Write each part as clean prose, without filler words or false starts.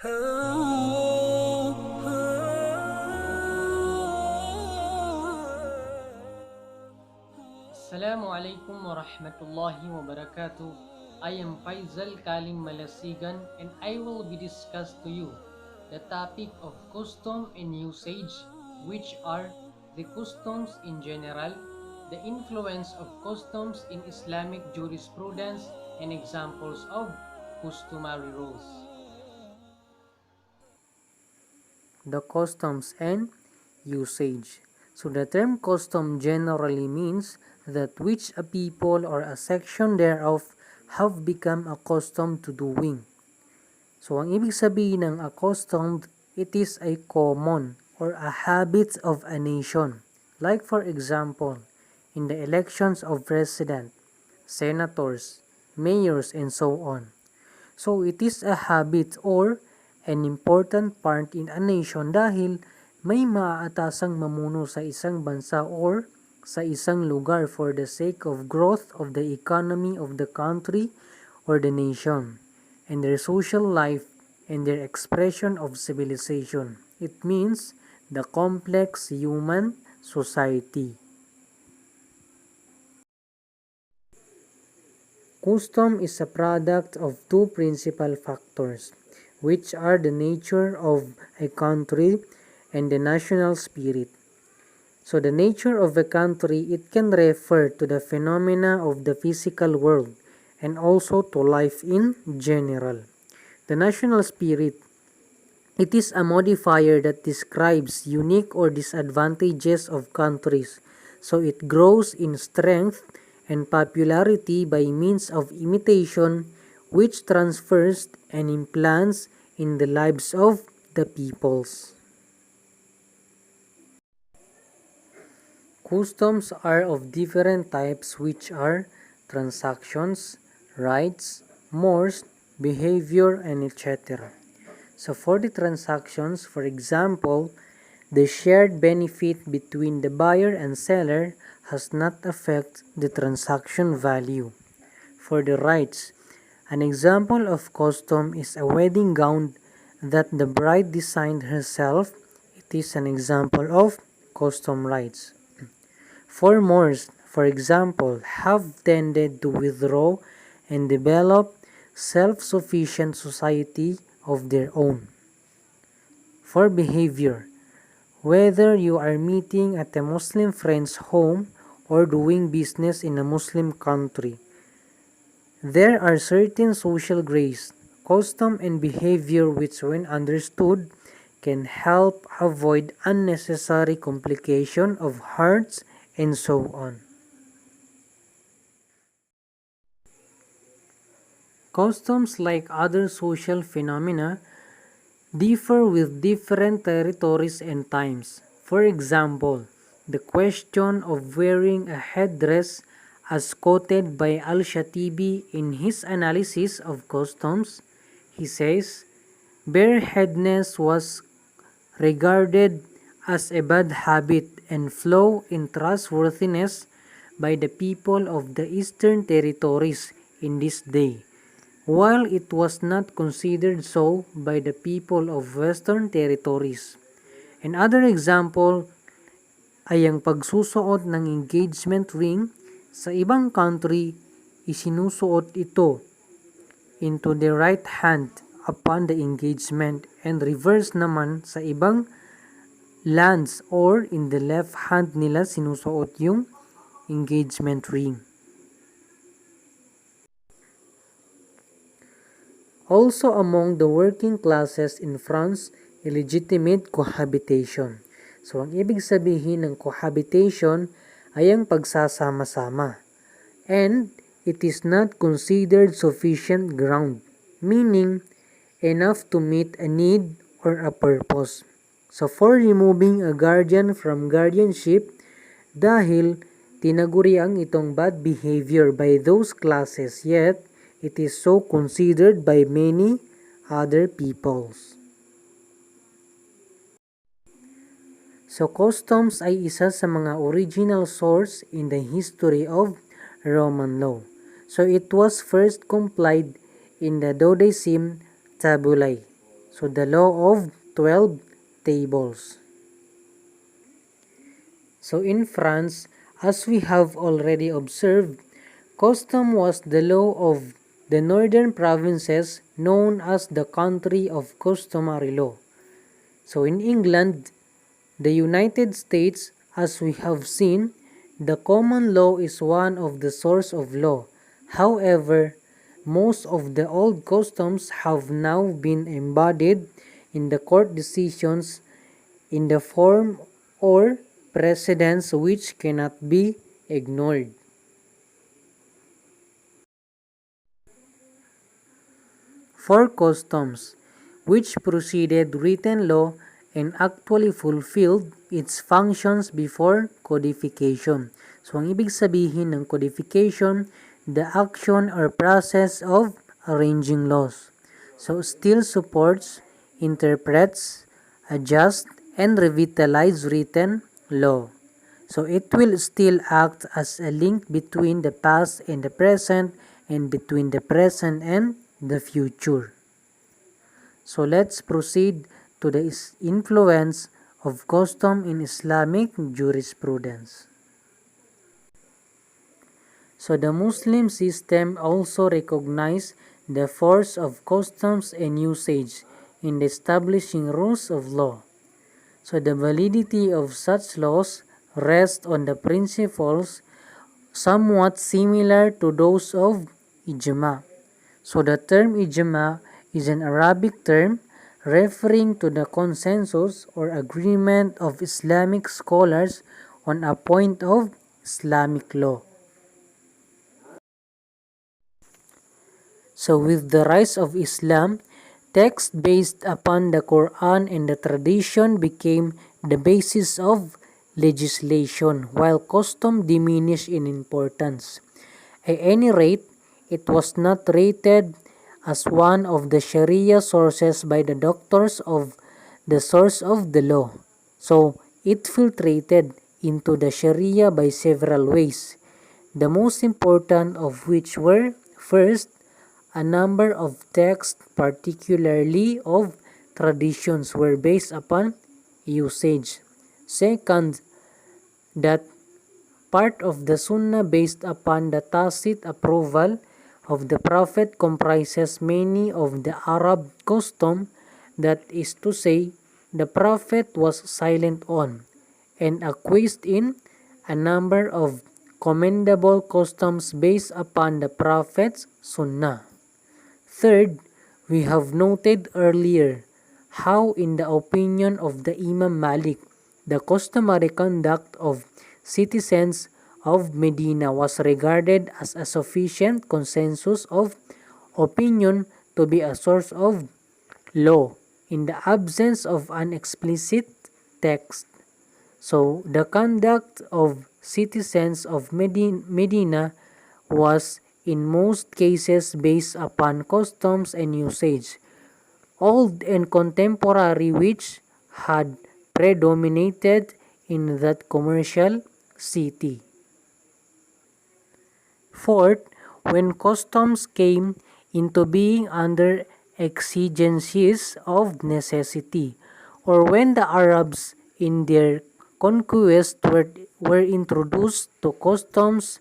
Assalamu alaikum wa rahmatullahi wa barakatuh. I am Faisal Kalim Malasigan and I will be discuss to you the topic of custom and usage, which are the customs in general, the influence of customs in Islamic jurisprudence, and examples of customary rules. The customs and usage. So the term custom generally means that which a people or a section thereof have become accustomed to doing. So ang ibig sabihin ng accustomed, it is a common or a habit of a nation. Like for example, in the elections of president, senators, mayors, and so on. So it is a habit or an important part in a nation dahil may maaatasang mamuno sa isang bansa or sa isang lugar for the sake of growth of the economy of the country or the nation, and their social life and their expression of civilization. It means the complex human society. Custom is a product of two principal factors, which are the nature of a country and the national spirit. So the nature of a country, it can refer to the phenomena of the physical world and also to life in general. The national spirit, it is a modifier that describes unique or disadvantages of countries. So it grows in strength and popularity by means of imitation, which transfers and implants in the lives of the peoples. Customs are of different types, which are transactions, rights, mores, behavior, and etc. So for the transactions, for example, the shared benefit between the buyer and seller has not affect the transaction value. For the rights, an example of custom is a wedding gown that the bride designed herself. It is an example of custom rights. For mores, for example, have tended to withdraw and develop self-sufficient society of their own. For behavior, whether you are meeting at a Muslim friend's home or doing business in a Muslim country, there are certain social grace, custom, and behavior which, when understood, can help avoid unnecessary complication of hearts and so on. Customs, like other social phenomena, differ with different territories and times. For example, the question of wearing a headdress, as quoted by Al-Shatibi in his analysis of customs, he says, bareheadedness was regarded as a bad habit and flaw in trustworthiness by the people of the Eastern Territories in this day, while it was not considered so by the people of Western Territories. Another example ay ang pagsusuot ng engagement ring. Sa ibang country, isinusuot ito into the right hand upon the engagement and reverse naman sa ibang lands or in the left hand nila sinusuot yung engagement ring. Also among the working classes in France, illegitimate cohabitation. So ang ibig sabihin ng cohabitation ay ang pagsasama-sama. And it is not considered sufficient ground, meaning enough to meet a need or a purpose. So for removing a guardian from guardianship, dahil tinaguriang itong bad behavior by those classes, yet it is so considered by many other peoples. So customs ay isa sa mga original source in the history of Roman law. So it was first complied in the Dodecim Tabulae. So the law of 12 tables. So in France, as we have already observed, custom was the law of the northern provinces known as the country of customary law. So in England, the United States, as we have seen, the common law is one of the source of law. However, most of the old customs have now been embodied in the court decisions in the form or precedents which cannot be ignored. For customs, which preceded written law and actually fulfilled its functions before codification. So, ang ibig sabihin ng codification, the action or process of arranging laws. So, still supports, interprets, adjusts, and revitalize written law. So, it will still act as a link between the past and the present and between the present and the future. So let's proceed to the influence of custom in Islamic jurisprudence. So the Muslim system also recognized the force of customs and usage in establishing rules of law. So the validity of such laws rests on the principles somewhat similar to those of ijma. So the term ijma is an Arabic term referring to the consensus or agreement of Islamic scholars on a point of Islamic law. So with the rise of Islam, texts based upon the Quran and the tradition became the basis of legislation, while custom diminished in importance. At any rate, it was not rated as one of the Sharia sources by the doctors of the source of the law. So, it filtrated into the Sharia by several ways, the most important of which were, first, a number of texts, particularly of traditions, were based upon usage. Second, that part of the Sunnah based upon the tacit approval of the Prophet comprises many of the Arab custom, that is to say, the Prophet was silent on, and acquiesced in a number of commendable customs based upon the Prophet's Sunnah. Third, we have noted earlier how, in the opinion of the Imam Malik, the customary conduct of citizens of Medina was regarded as a sufficient consensus of opinion to be a source of law in the absence of an explicit text. So, the conduct of citizens of Medina was in most cases based upon customs and usage, old and contemporary, which had predominated in that commercial city. Fourth, when customs came into being under exigencies of necessity, or when the Arabs in their conquest were introduced to customs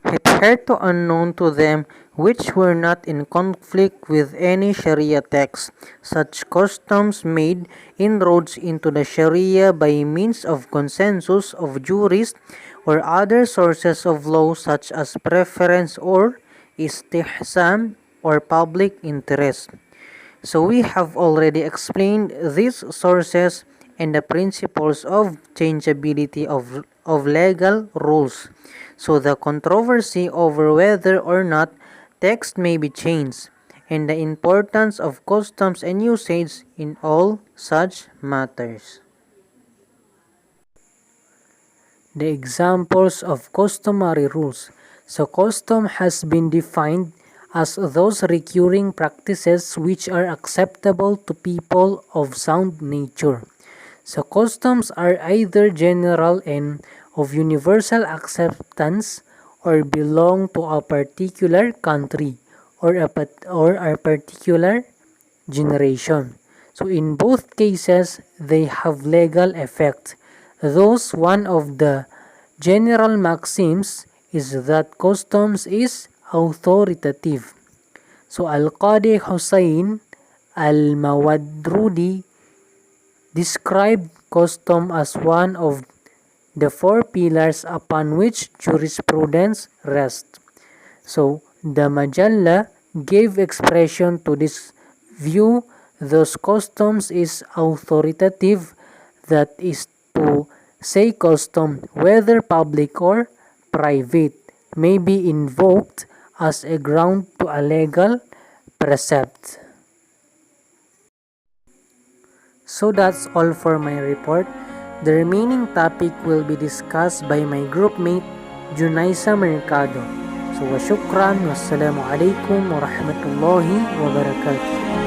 hitherto unknown to them, which were not in conflict with any Sharia text. Such customs made inroads into the Sharia by means of consensus of jurists or other sources of law, such as preference or istihsan or public interest. So we have already explained these sources and the principles of changeability of legal rules. So the controversy over whether or not text may be changed, and the importance of customs and usage in all such matters. The examples of customary rules. So custom has been defined as those recurring practices which are acceptable to people of sound nature. So customs are either general and of universal acceptance, or belong to a particular country or a particular generation. So in both cases, they have legal effect. Thus, one of the general maxims is that customs is authoritative. So Al-Qadi Hussain Al-Mawadrudi described custom as one of the four pillars upon which jurisprudence rests. So the Majalla gave expression to this view. Thus customs is authoritative, that is to say custom, whether public or private, may be invoked as a ground to a legal precept. So that's all for my report. The remaining topic will be discussed by my groupmate Junaisa Mercado. So wa shukran, wassalamu alaikum wa rahmatullahi wa barakatuh.